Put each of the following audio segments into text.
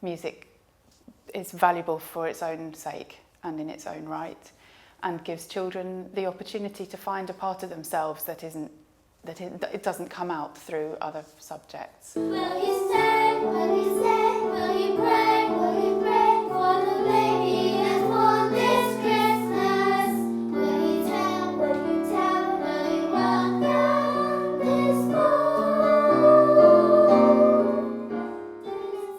music is valuable for its own sake and in its own right, and gives children the opportunity to find a part of themselves that it doesn't come out through other subjects. Will you stay? Will you stay? Will you pray? Will you pray for the baby that's born this Christmas? Will you tell? Will you tell? Will you rock down this ball?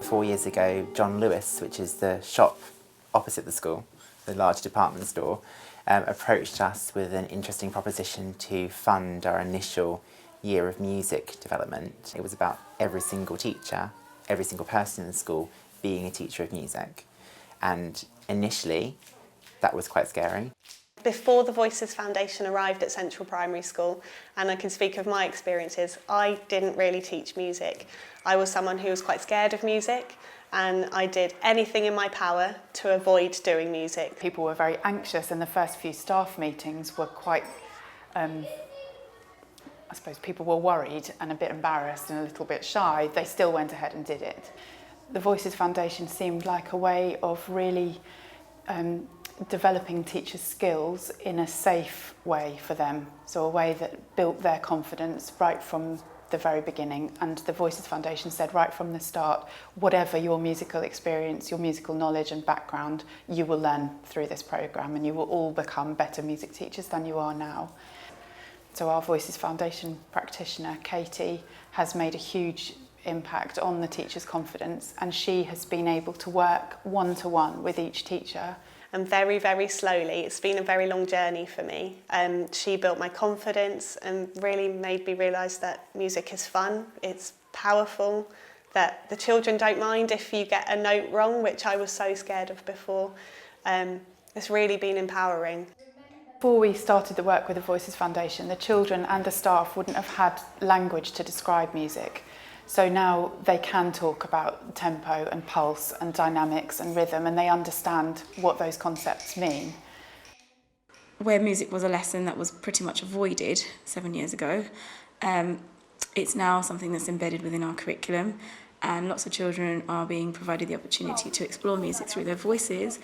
4 years ago, John Lewis, which is the shop opposite the school, the large department store, approached us with an interesting proposition to fund our initial year of music development. It was about every single teacher, every single person in the school being a teacher of music. And initially, that was quite scary. Before the Voices Foundation arrived at Central Primary School, and I can speak of my experiences, I didn't really teach music. I was someone who was quite scared of music, and I did anything in my power to avoid doing music. People were very anxious, and the first few staff meetings were quite, I suppose people were worried and a bit embarrassed and a little bit shy. They still went ahead and did it. The Voices Foundation seemed like a way of really developing teachers' skills in a safe way for them, so a way that built their confidence right from the very beginning. And the Voices Foundation said right from the start, whatever your musical experience, your musical knowledge and background, you will learn through this programme, and you will all become better music teachers than you are now. So our Voices Foundation practitioner, Katie, has made a huge impact on the teacher's confidence, and she has been able to work one-to-one with each teacher. And very, very slowly, it's been a very long journey for me. She built my confidence and really made me realise that music is fun, it's powerful, that the children don't mind if you get a note wrong, which I was so scared of before. It's really been empowering. Before we started the work with the Voices Foundation, the children and the staff wouldn't have had language to describe music. So now they can talk about tempo and pulse and dynamics and rhythm, and they understand what those concepts mean. Where music was a lesson that was pretty much avoided 7 years ago, it's now something that's embedded within our curriculum, and lots of children are being provided the opportunity to explore music through their voices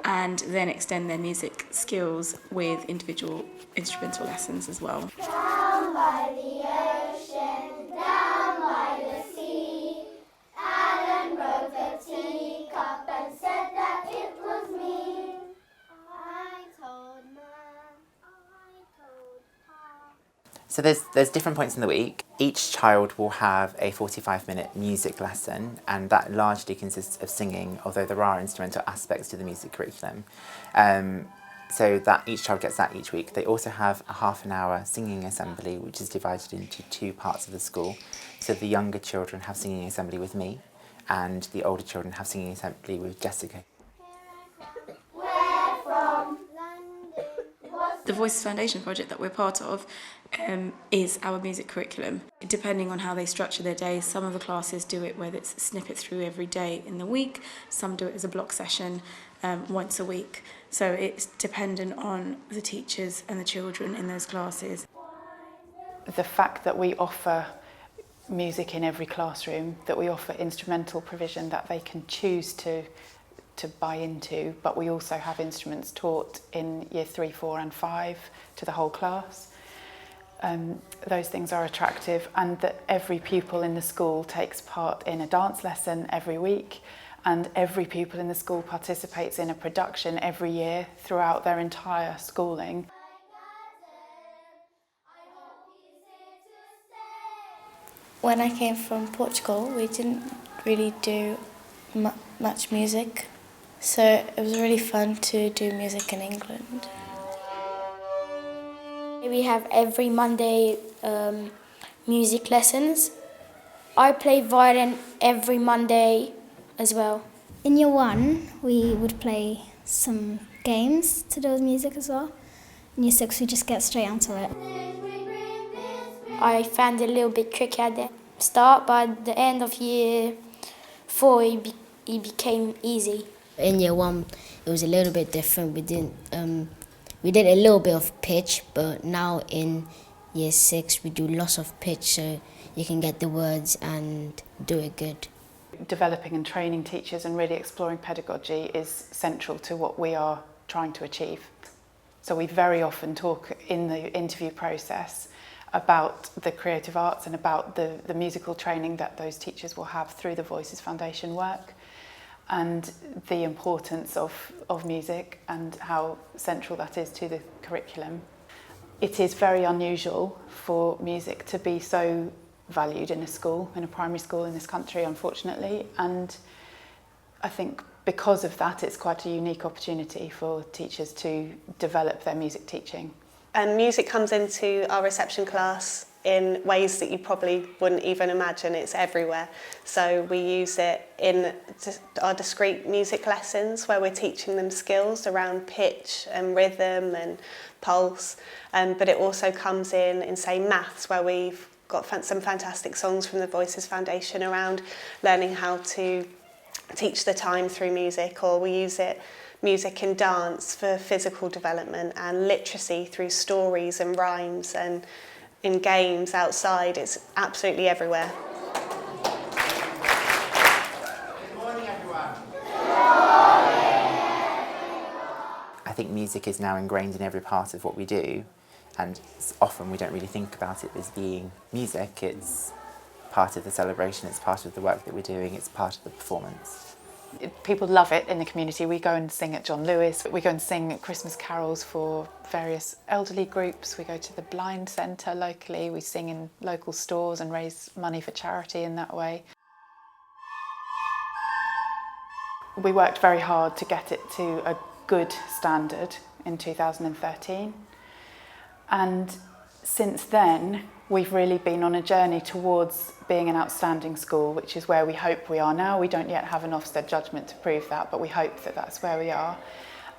and then extend their music skills with individual instrumental lessons as well. Down by the ocean, down by the sea, Alan broke a teacup and said that it was me. I told Mum, I told Pa. So there's different points in the week. Each child will have a 45-minute music lesson, and that largely consists of singing, although there are instrumental aspects to the music curriculum. So that each child gets that each week. They also have a half an hour singing assembly, which is divided into two parts of the school. So the younger children have singing assembly with me, and the older children have singing assembly with Jessica. Where from? London. The Voices Foundation project that we're part of is our music curriculum. Depending on how they structure their days, some of the classes do it where it's snippets through every day in the week, some do it as a block session once a week. So it's dependent on the teachers and the children in those classes. The fact that we offer music in every classroom, that we offer instrumental provision that they can choose to buy into, but we also have instruments taught in year 3, 4 and 5 to the whole class. Those things are attractive, and that every pupil in the school takes part in a dance lesson every week, and every pupil in the school participates in a production every year throughout their entire schooling. When I came from Portugal, we didn't really do much music, so it was really fun to do music in England. We have every Monday music lessons. I play violin every Monday as well. In year 1, we would play some games to do with music as well. In year 6, we just get straight onto it. I found it a little bit tricky at the start, but at the end of year 4, it became easy. In year 1, it was a little bit different. We did a little bit of pitch, but now in year 6, we do lots of pitch, so you can get the words and do it good. Developing and training teachers and really exploring pedagogy is central to what we are trying to achieve. So we very often talk in the interview process about the creative arts and about the musical training that those teachers will have through the Voices Foundation work, and the importance of music and how central that is to the curriculum. It is very unusual for music to be so valued in a school, in a primary school in this country, unfortunately, and I think because of that it's quite a unique opportunity for teachers to develop their music teaching. And music comes into our reception class in ways that you probably wouldn't even imagine. It's everywhere. So we use it in our discrete music lessons where we're teaching them skills around pitch and rhythm and pulse. But it also comes in say, maths, where we've got some fantastic songs from the Voices Foundation around learning how to teach the time through music, or we use music in dance for physical development, and literacy through stories and rhymes, and in games outside. It's absolutely everywhere. Good morning, everyone. I think music is now ingrained in every part of what we do, and often we don't really think about it as being music. It's part of the celebration, it's part of the work that we're doing, it's part of the performance. People love it in the community. We go and sing at John Lewis, we go and sing Christmas carols for various elderly groups, we go to the Blind Centre locally, we sing in local stores and raise money for charity in that way. We worked very hard to get it to a good standard in 2013, and since then we've really been on a journey towards being an outstanding school, which is where we hope we are now. We don't yet have an Ofsted judgment to prove that, but we hope that that's where we are.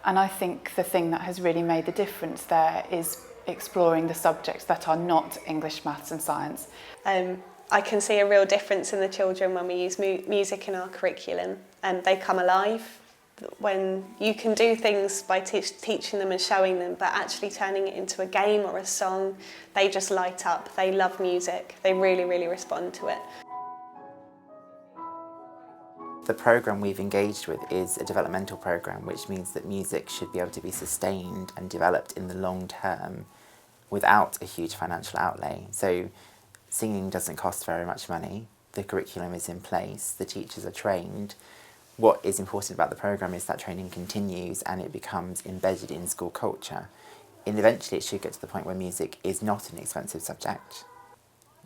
And I think the thing that has really made the difference there is exploring the subjects that are not English, maths and science. I can see a real difference in the children when we use music in our curriculum, and they come alive. When you can do things by teaching them and showing them, but actually turning it into a game or a song, they just light up. They love music. They really, really respond to it. The programme we've engaged with is a developmental programme, which means that music should be able to be sustained and developed in the long term without a huge financial outlay. So singing doesn't cost very much money, the curriculum is in place, the teachers are trained. What is important about the programme is that training continues and it becomes embedded in school culture. And eventually it should get to the point where music is not an expensive subject.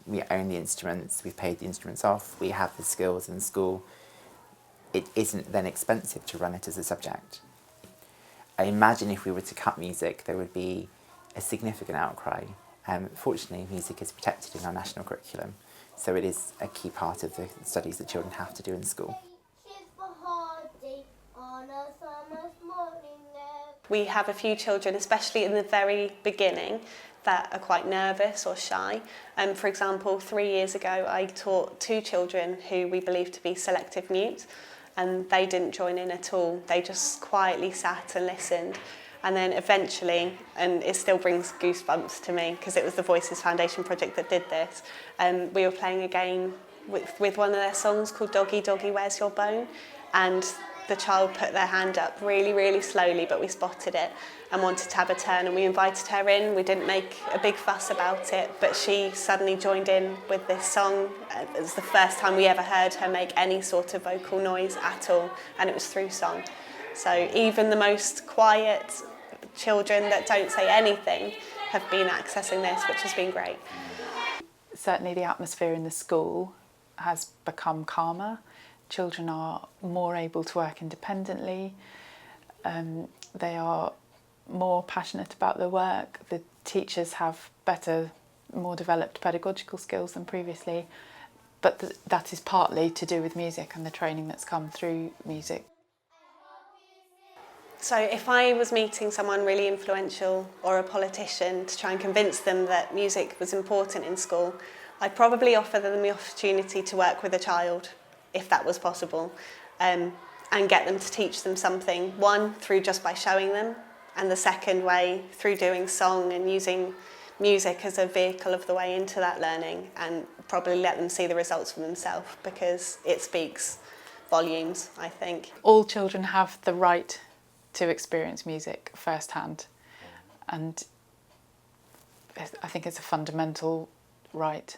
We own the instruments, we've paid the instruments off, we have the skills in school. It isn't then expensive to run it as a subject. I imagine if we were to cut music, there would be a significant outcry. Fortunately, music is protected in our national curriculum, so it is a key part of the studies that children have to do in school. We have a few children, especially in the very beginning, that are quite nervous or shy. For example, 3 years ago, I taught 2 children who we believe to be selective mute, and they didn't join in at all. They just quietly sat and listened. And then eventually, and it still brings goosebumps to me because it was the Voices Foundation project that did this, we were playing a game with one of their songs called Doggy, Doggy, Where's Your Bone? And the child put their hand up really, really slowly, but we spotted it and wanted to have a turn, and we invited her in. We didn't make a big fuss about it, but she suddenly joined in with this song. It was the first time we ever heard her make any sort of vocal noise at all, and it was through song. So even the most quiet children that don't say anything have been accessing this, which has been great. Certainly the atmosphere in the school has become calmer. Children are more able to work independently. They are more passionate about their work. The teachers have better, more developed pedagogical skills than previously. But that is partly to do with music and the training that's come through music. So if I was meeting someone really influential or a politician to try and convince them that music was important in school, I'd probably offer them the opportunity to work with a child, if that was possible, and get them to teach them something. One, through just by showing them, and the second way, through doing song and using music as a vehicle of the way into that learning, and probably let them see the results for themselves, because it speaks volumes, I think. All children have the right to experience music firsthand, and I think it's a fundamental right.